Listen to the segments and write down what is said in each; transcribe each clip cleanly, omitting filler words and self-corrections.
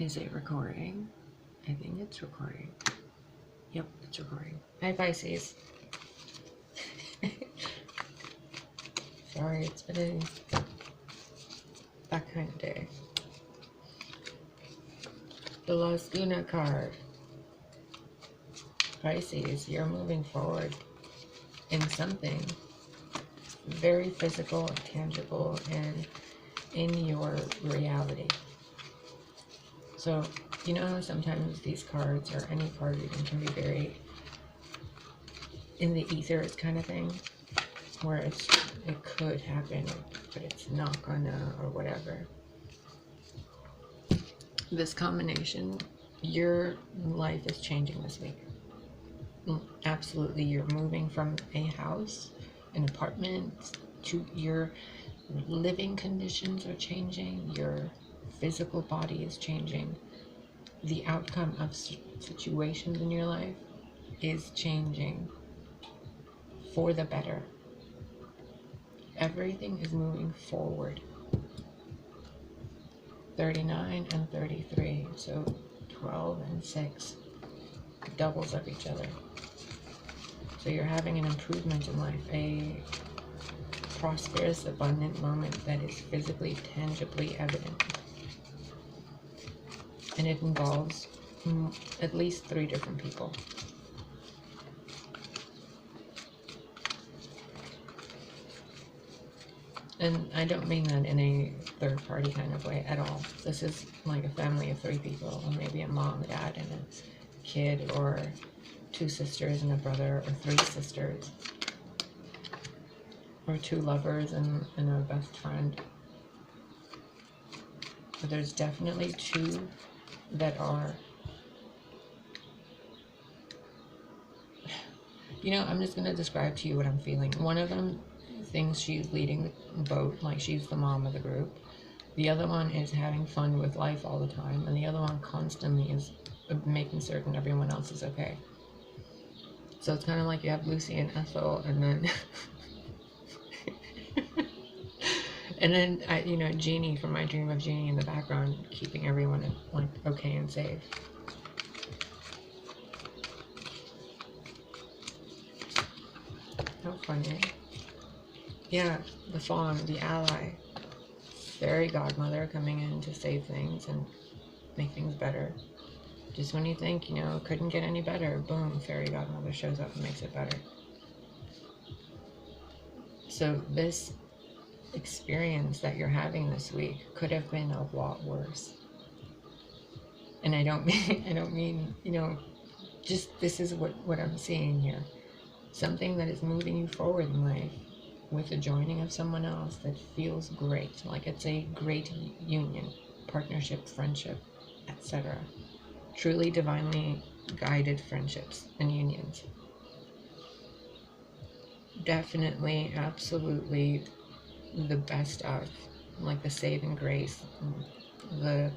Is it recording? I think it's recording. Yep, it's recording. Hi, Pisces. Sorry, it's been that kind of day. The Los Luna card. Pisces, you're moving forward in something very physical, tangible, and in your reality. So, you know how sometimes these cards, or any card reading, can be very in the ethers kind of thing, where it could happen, but it's not gonna, or whatever. This combination, your life is changing this week. Absolutely, you're moving from a house, an apartment, to your living conditions are changing, your physical body is changing, the outcome of situations in your life is changing for the better. Everything is moving forward. 39 and 33, so 12 and 6, doubles of each other. So you're having an improvement in life, a prosperous, abundant moment that is physically, tangibly evident. And it involves at least 3 different people. And I don't mean that in a third-party kind of way at all. This is like a family of 3 people, or maybe a mom, a dad, and a kid, or 2 sisters and a brother, or 3 sisters, or 2 lovers and a best friend. But there's definitely 2 that are, you know, I'm just going to describe to you what I'm feeling. One of them thinks she's leading the boat, like she's the mom of the group. The other one is having fun with life all the time, and the other one constantly is making certain everyone else is okay. So it's kind of like you have Lucy and Ethel, and then and then you know, Jeannie from My Dream of Jeannie in the background, keeping everyone like okay and safe. How funny. Yeah, the fawn, the ally, fairy godmother coming in to save things and make things better. Just when you think, you know, couldn't get any better, boom, fairy godmother shows up and makes it better. So this experience that you're having this week could have been a lot worse. And I don't mean, you know, just this is what I'm seeing here. Something that is moving you forward in life with the joining of someone else that feels great, like it's a great union, partnership, friendship, etc. Truly divinely guided friendships and unions. Definitely, absolutely the best of, like the saving grace, the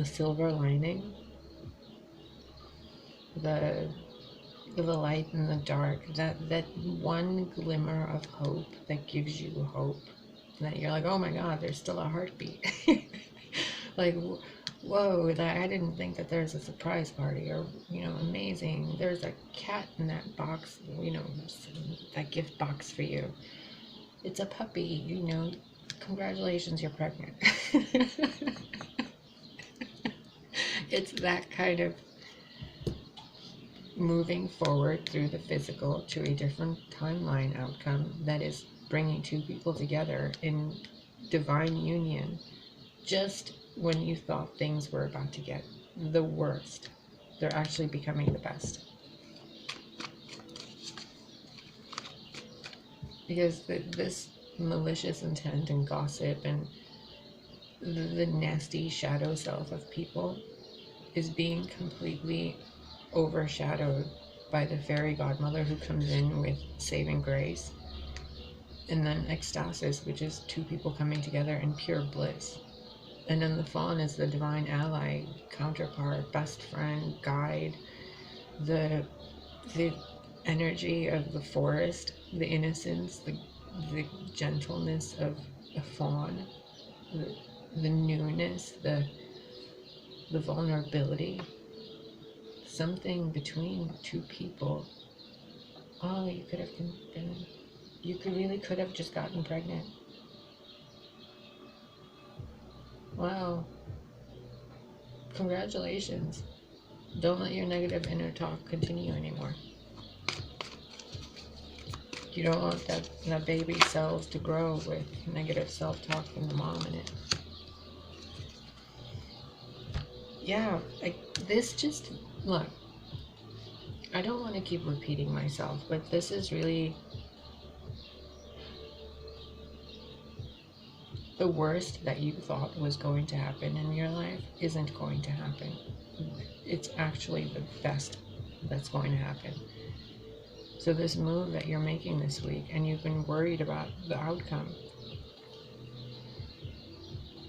silver lining, the light in the dark, that one glimmer of hope that gives you hope, that you're like, oh my god, there's still a heartbeat. Like, whoa, that I didn't think that there's a surprise party, or, you know, amazing, there's a cat in that box, you know, that gift box for you. It's a puppy, you know, congratulations, you're pregnant. It's that kind of moving forward through the physical to a different timeline outcome that is bringing 2 people together in divine union just when you thought things were about to get the worst. They're actually becoming the best. Because this malicious intent and gossip and the nasty shadow self of people is being completely overshadowed by the fairy godmother who comes in with saving grace, and then ecstasis, which is 2 people coming together in pure bliss. And then the fawn is the divine ally, counterpart, best friend, guide, the energy of the forest, the innocence, the gentleness of a fawn, the newness, the vulnerability, something between two people. Oh, you could have been, you really could have just gotten pregnant. Wow. Congratulations. Don't let your negative inner talk continue anymore. You don't want that baby cells to grow with negative self-talk from the mom in it. Yeah, this just, look, I don't want to keep repeating myself, but this is really the worst that you thought was going to happen in your life isn't going to happen. It's actually the best that's going to happen. So this move that you're making this week, and you've been worried about the outcome,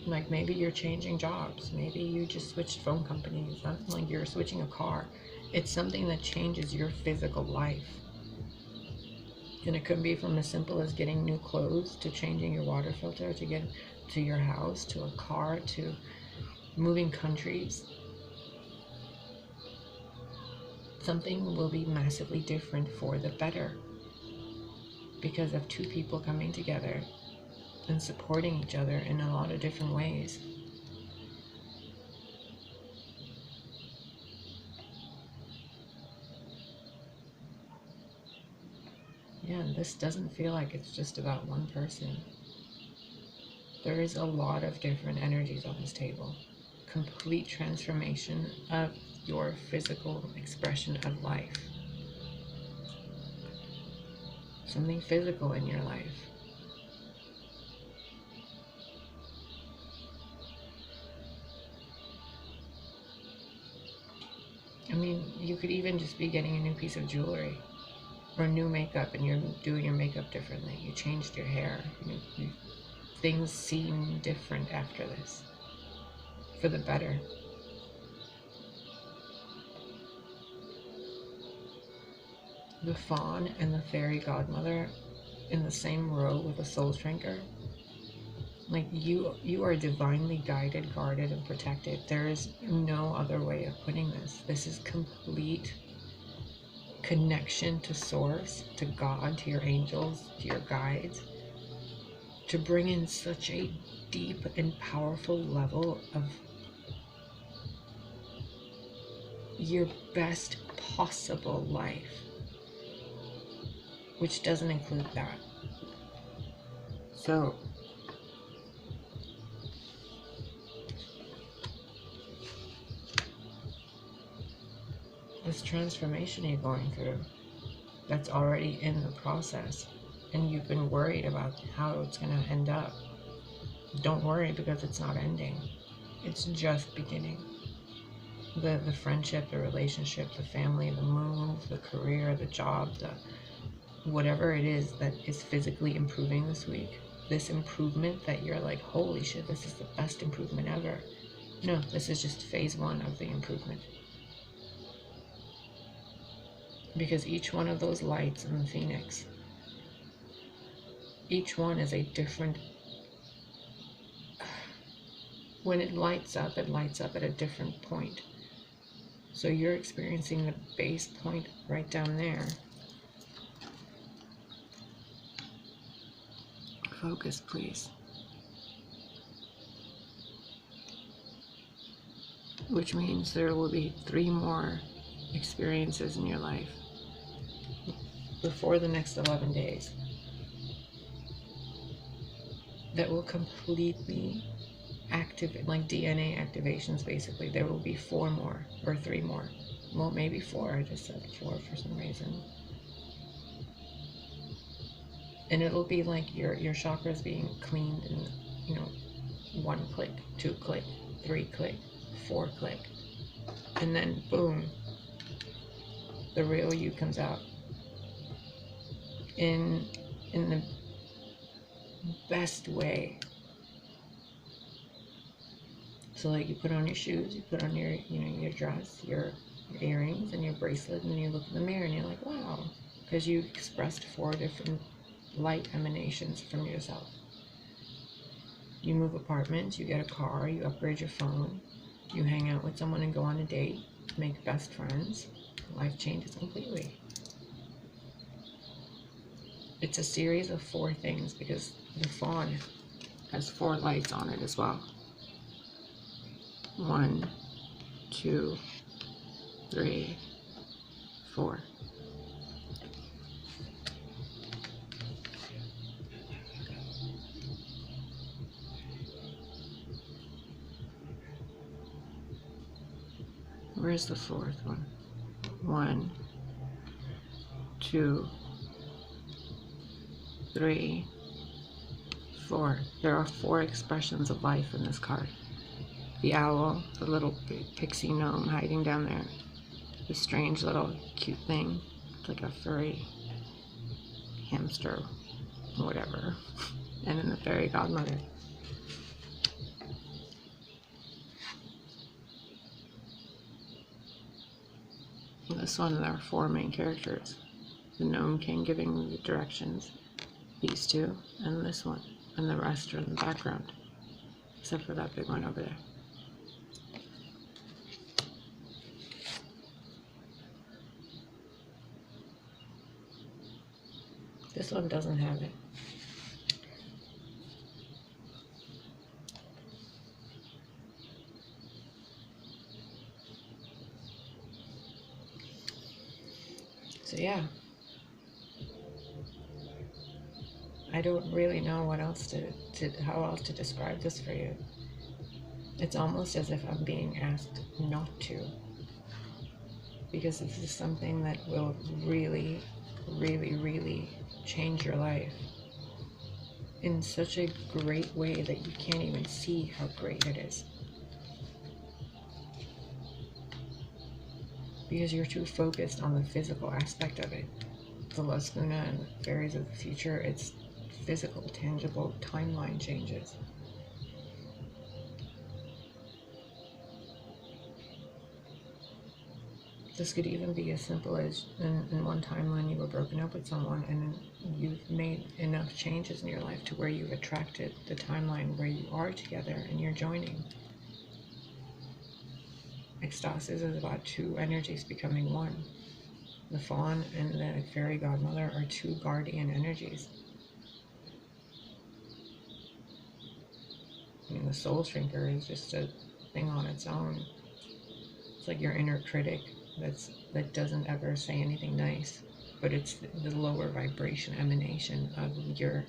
like maybe you're changing jobs, maybe you just switched phone companies, like you're switching a car. It's something that changes your physical life. And it could be from as simple as getting new clothes, to changing your water filter, to get to your house, to a car, to moving countries. Something will be massively different for the better because of two people coming together and supporting each other in a lot of different ways. Yeah, this doesn't feel like it's just about one person. There is a lot of different energies on this table. Complete transformation of your physical expression of life. Something physical in your life. I mean, you could even just be getting a new piece of jewelry or new makeup, and you're doing your makeup differently. You changed your hair. Things seem different after this, for the better. The fawn and the fairy godmother in the same row with a soul shrinker. Like you are divinely guided, guarded, and protected. There is no other way of putting this. This is complete connection to source, to God, to your angels, to your guides, to bring in such a deep and powerful level of your best possible life, which doesn't include that. So this transformation you're going through, that's already in the process, and you've been worried about how it's going to end up. Don't worry, because it's not ending. It's just beginning. The friendship, the relationship, the family, the move, the career, the job, the whatever it is that is physically improving this week, this improvement that you're like, holy shit, this is the best improvement ever. No, this is just phase one of the improvement. Because each one of those lights in the phoenix, each one is a different, when it lights up at a different point. So you're experiencing the base point right down there. Focus, please. Which means there will be 3 more experiences in your life before the next 11 days that will completely activate, like DNA activations basically. There will be 4 more or 3 more. Well, maybe 4. I just said 4 for some reason. And it'll be like your chakras being cleaned in, 1 click, 2 click, 3 click, 4 click. And then boom, the real you comes out in the best way. So like you put on your shoes, you put on your your dress, your earrings and your bracelet, and then you look in the mirror and you're like, wow, because you expressed 4 different light emanations from yourself. You move apartments, you get a car, you upgrade your phone, you hang out with someone and go on a date, make best friends. Life changes completely. It's a series of 4 things because the fawn has 4 lights on it as well. 1, 2, 3, 4. Where's the 4th one? 1, 2, 3, 4. There are 4 expressions of life in this card. The owl, the little pixie gnome hiding down there, the strange little cute thing, it's like a furry hamster, whatever, and then the fairy godmother. In this one, there are 4 main characters. The Gnome King giving the directions, these 2, and this one, and the rest are in the background, except for that big one over there. This one doesn't have it. So yeah, I don't really know what else how else to describe this for you. It's almost as if I'm being asked not to, because this is something that will really, really, really change your life in such a great way that you can't even see how great it is. Because you're too focused on the physical aspect of it. The Las Luna and the fairies of the future, it's physical, tangible timeline changes. This could even be as simple as in one timeline you were broken up with someone and you've made enough changes in your life to where you've attracted the timeline where you are together and you're joining. Ecstasis is about 2 energies becoming one. The fawn and the fairy godmother are 2 guardian energies. I mean, the soul shrinker is just a thing on its own. It's like your inner critic that doesn't ever say anything nice, but it's the lower vibration emanation of your,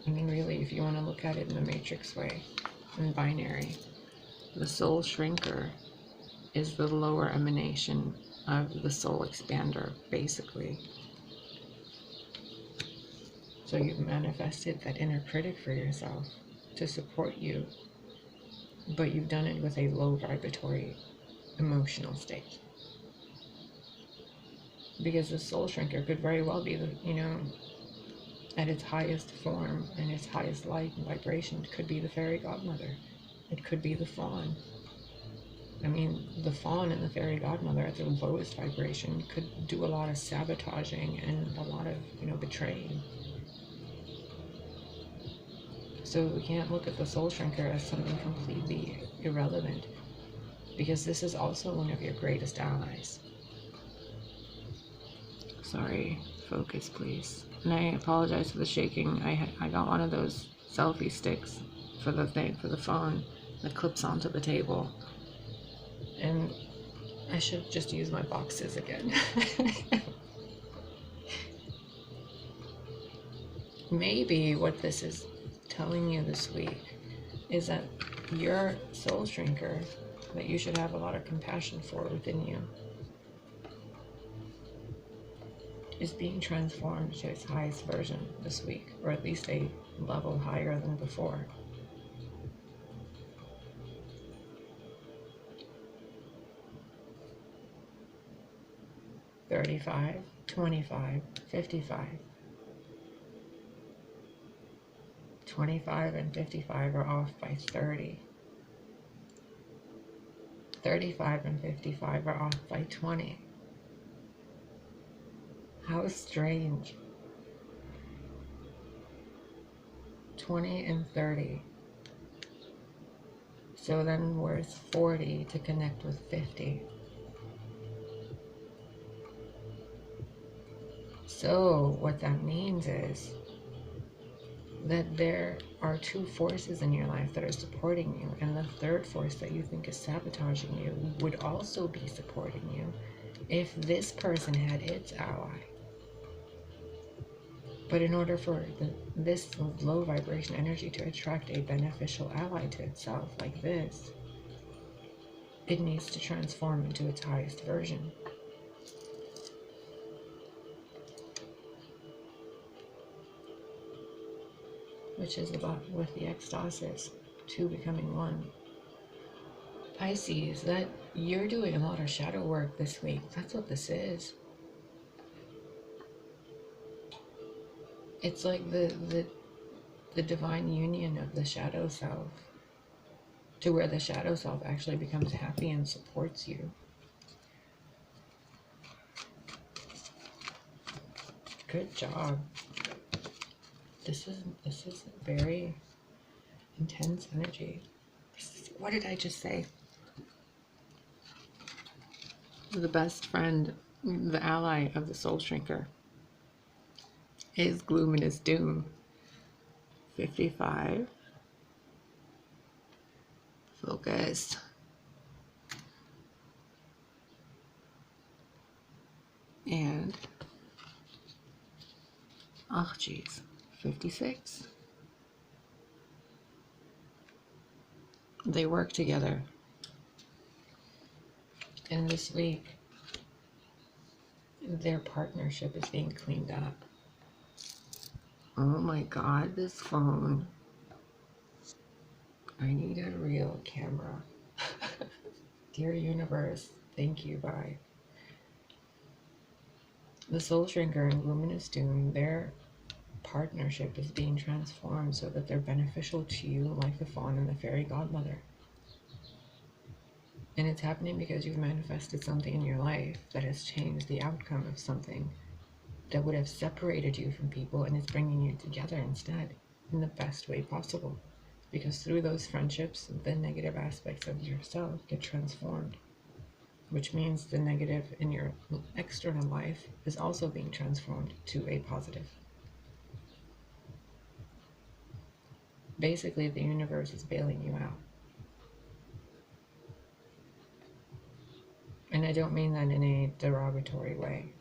I mean, really, if you want to look at it in the matrix way, in binary, the soul shrinker is the lower emanation of the soul expander, basically. So you've manifested that inner critic for yourself to support you, but you've done it with a low vibratory emotional state. Because the soul shrinker could very well be, at its highest form and its highest light and vibration, could be the fairy godmother. It could be the fawn. I mean, the fawn and the fairy godmother at their lowest vibration could do a lot of sabotaging and a lot of, betraying. So we can't look at the soul shrinker as something completely irrelevant, because this is also one of your greatest allies. Sorry, focus please. And I apologize for the shaking. I got one of those selfie sticks for the phone that clips onto the table. And I should just use my boxes again. Maybe what this is telling you this week is that your soul shrinker, that you should have a lot of compassion for within you, is being transformed to its highest version this week, or at least a level higher than before. $35, $25, $55. 25 and 55 are off by 30. 35 and 55 are off by 20. How strange. 20 and 30. So then where's 40 to connect with 50? So what that means is that there are two forces in your life that are supporting you, and the third force that you think is sabotaging you would also be supporting you if this person had its ally. But in order for this low vibration energy to attract a beneficial ally to itself like this, it needs to transform into its highest version. Which is about with the ecstasis, two becoming one. Pisces, that you're doing a lot of shadow work this week. That's what this is. It's like the divine union of the shadow self, to where the shadow self actually becomes happy and supports you. Good job. This is very intense energy. What did I just say? The best friend, the ally of the soul shrinker, is gloom and is doom. 55. Focus. And, oh geez, 56. They work together. And this week, their partnership is being cleaned up. Oh my God, this phone. I need a real camera. Dear universe, thank you, bye. The soul shrinker and luminous doom, their partnership is being transformed so that they're beneficial to you like the fawn and the fairy godmother. And it's happening because you've manifested something in your life that has changed the outcome of something that would have separated you from people, and it's bringing you together instead in the best way possible. Because through those friendships, the negative aspects of yourself get transformed, which means the negative in your external life is also being transformed to a positive. Basically, the universe is bailing you out. And I don't mean that in a derogatory way.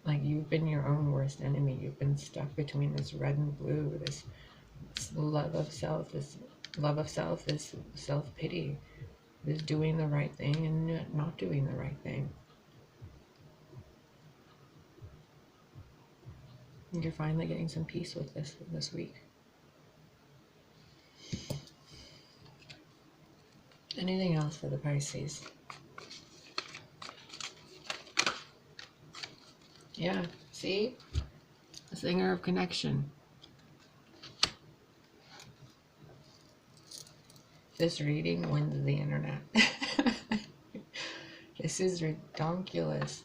Like, you've been your own worst enemy. You've been stuck between this red and blue, this love of self, this self-pity, this doing the right thing and not doing the right thing. You're finally getting some peace with this week. Anything else for the Pisces? Yeah, see? The singer of connection. This reading wins the internet. This is redonkulous.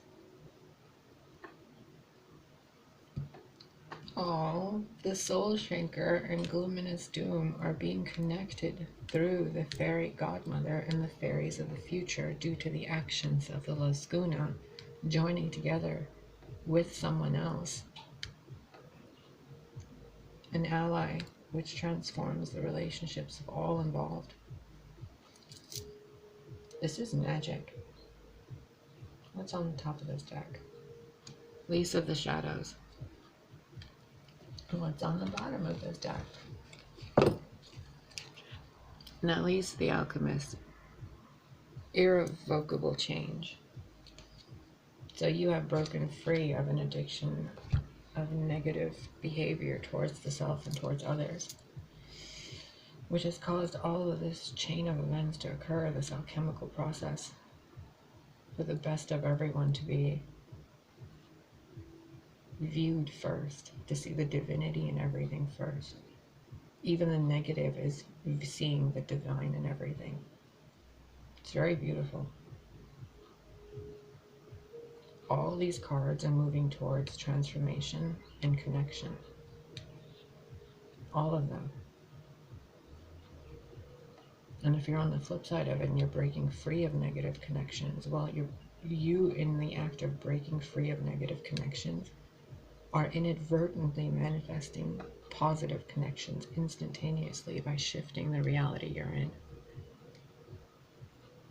Oh, the soul shrinker and luminous doom are being connected through the fairy godmother and the fairies of the future due to the actions of the Lascuna joining together with someone else. An ally which transforms the relationships of all involved. This is magic. What's on the top of this deck? Lease of the Shadows. What's on the bottom of this deck? Nellie's the Alchemist. Irrevocable change. So you have broken free of an addiction of negative behavior towards the self and towards others, which has caused all of this chain of events to occur, this alchemical process, for the best of everyone to be viewed first, to see the divinity in everything first. Even the negative is seeing the divine in everything. It's very beautiful. All these cards are moving towards transformation and connection. all of them. And if you're on the flip side of it and you're breaking free of negative connections, well, you in the act of breaking free of negative connections are inadvertently manifesting positive connections instantaneously by shifting the reality you're in.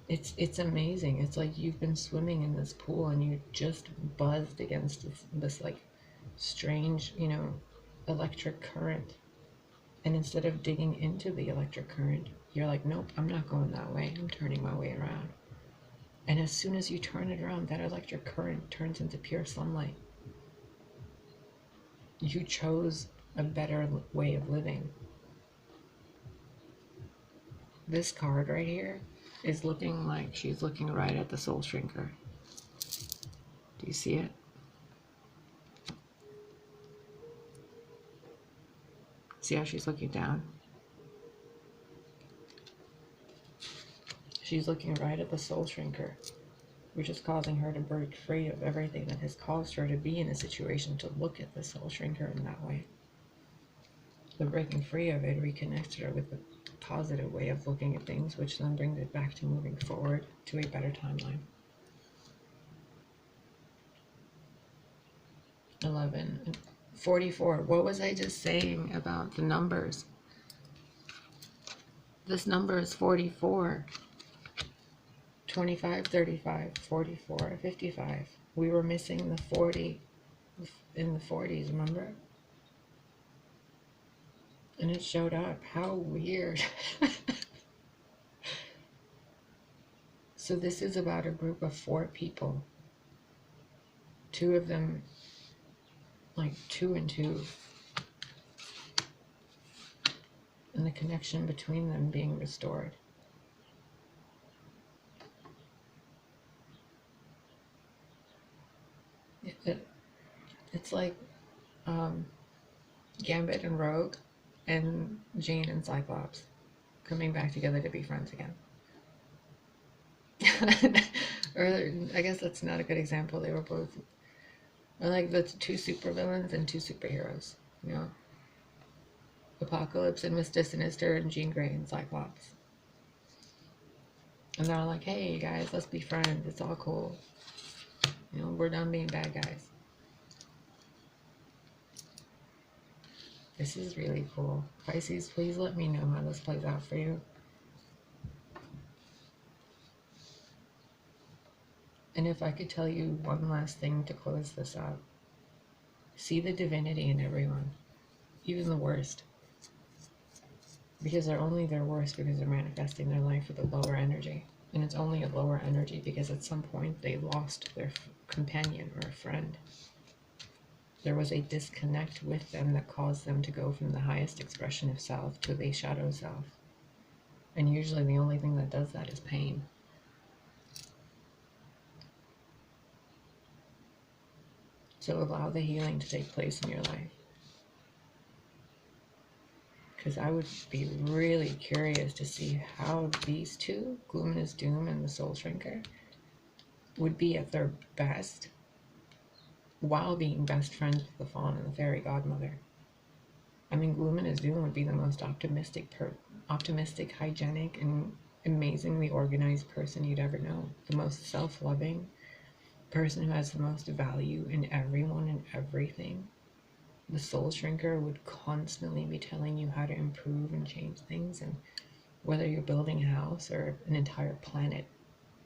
It's amazing. It's like you've been swimming in this pool and you just buzzed against this like strange, electric current. And instead of digging into the electric current, you're like, nope, I'm not going that way. I'm turning my way around. And as soon as you turn it around, that electric current turns into pure sunlight. You chose a better way of living. This card right here is looking like she's looking right at the soul shrinker. Do you see it? See how she's looking down? She's looking right at the soul shrinker, which is causing her to break free of everything that has caused her to be in a situation to look at the soul shrinker in that way. The breaking free of it reconnects her with a positive way of looking at things, which then brings it back to moving forward to a better timeline. 11. 44. What was I just saying about the numbers? This number is 44. 25, 35, 44, 55. We were missing the 40 in the 40s, remember? And it showed up. How weird. So this is about a group of 4 people. 2 of them, like 2 and 2. And the connection between them being restored. It's like Gambit and Rogue and Jane and Cyclops coming back together to be friends again. Or I guess that's not a good example. They were both, or like the 2 supervillains and 2 superheroes, Apocalypse and Mr. Sinister and Jean Grey and Cyclops. And they're all like, hey guys, let's be friends. It's all cool. We're done being bad guys. This is really cool. Pisces, please let me know how this plays out for you. And if I could tell you one last thing to close this out. See the divinity in everyone. Even the worst. Because they're only their worst because they're manifesting their life with a lower energy. And it's only a lower energy because at some point they lost their companion or a friend. There was a disconnect with them that caused them to go from the highest expression of self to the shadow self. And usually the only thing that does that is pain. So allow the healing to take place in your life. Because I would be really curious to see how these 2, Luminous Doom and the Soul Shrinker, would be at their best while being best friends with the Fawn and the Fairy Godmother. I mean, Luminous Doom would be the most optimistic, hygienic, and amazingly organized person you'd ever know. The most self-loving person who has the most value in everyone and everything. The Soul Shrinker would constantly be telling you how to improve and change things, and whether you're building a house or an entire planet,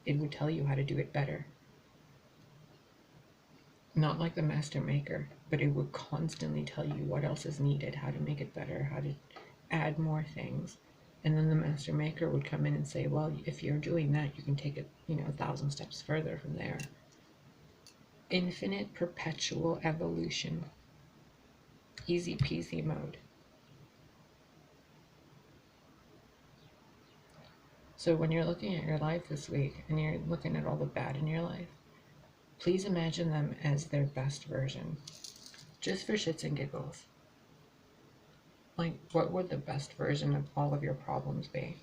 it would tell you how to do it better. Not like the Master Maker, but it would constantly tell you what else is needed, how to make it better, how to add more things. And then the Master Maker would come in and say, well, if you're doing that, you can take it, 1,000 steps further from there. Infinite, perpetual evolution. Easy peasy mode. So when you're looking at your life this week and you're looking at all the bad in your life, please imagine them as their best version. Just for shits and giggles. Like, what would the best version of all of your problems be?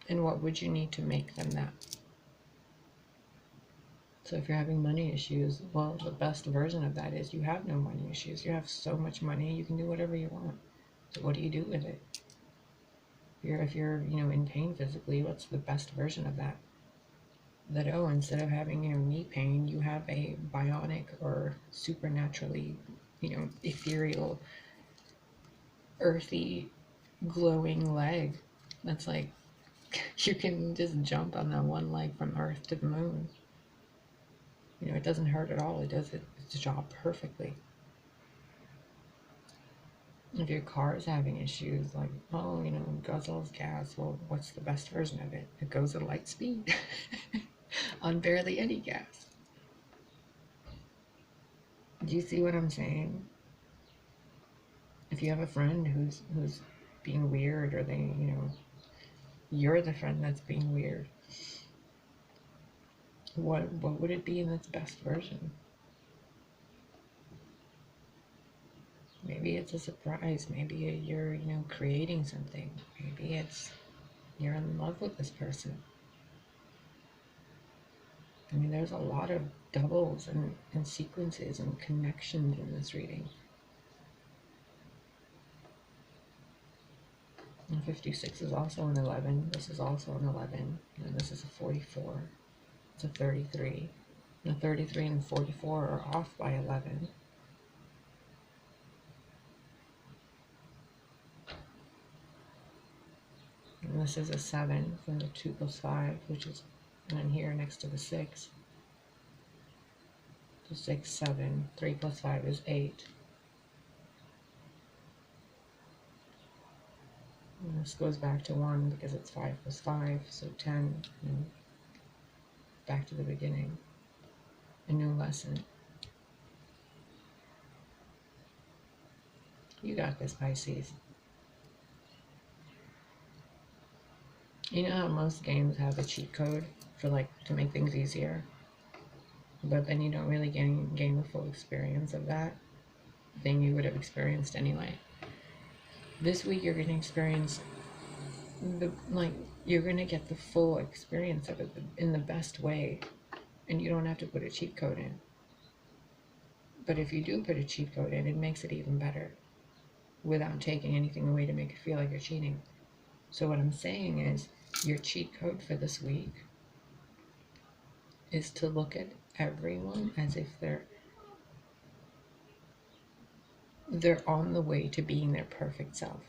And what would you need to make them that? So if you're having money issues, well, the best version of that is you have no money issues. You have so much money, you can do whatever you want. So what do you do with it? If you're, in pain physically, what's the best version of that? That, oh, instead of having, knee pain, you have a bionic or supernaturally, ethereal, earthy, glowing leg. That's like, you can just jump on that one leg from Earth to the moon. It doesn't hurt at all. It does its job perfectly. If your car is having issues, like, oh, guzzles gas, well, what's the best version of it? It goes at light speed on barely any gas. Do you see what I'm saying? If you have a friend who's being weird, or they, you're the friend that's being weird, what would it be in its best version? Maybe it's a surprise. Maybe you're, creating something. Maybe it's you're in love with this person. I mean, there's a lot of doubles and sequences and connections in this reading. And 56 is also an 11. This is also an 11. And this is a 44. It's a 33. And the 33 and 44 are off by 11. And this is a 7 from the 2 plus 5, which is in here next to the 6. So 6, 7, 3 plus 5 is 8. And this goes back to 1 because it's 5 plus 5, so 10, and back to the beginning. A new lesson. You got this, Pisces. You know how most games have a cheat code for, like, to make things easier? But then you don't really gain the full experience of that thing you would have experienced anyway. This week you're going to experience you're going to get the full experience of it in the best way, and you don't have to put a cheat code in. But if you do put a cheat code in, it makes it even better without taking anything away to make it feel like you're cheating. So what I'm saying is, your cheat code for this week is to look at everyone as if they're on the way to being their perfect self,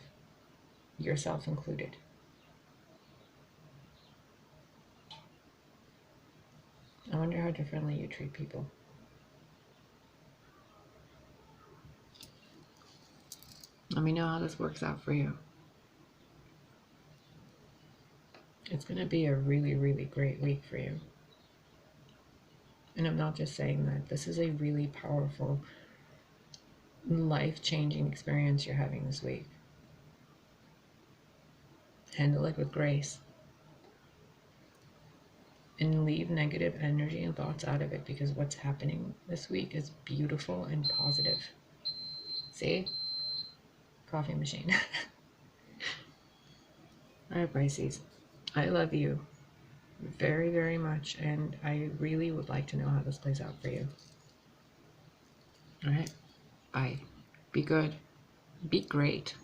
yourself included. I wonder how differently you treat people. Let me know how this works out for you. It's going to be a really, really great week for you. And I'm not just saying that. This is a really powerful, life-changing experience you're having this week. Handle it with grace. And leave negative energy and thoughts out of it, because what's happening this week is beautiful and positive. See? Coffee machine. Alright, Pisces. I love you very, very much, and I really would like to know how this plays out for you. Alright? Bye. Be good. Be great.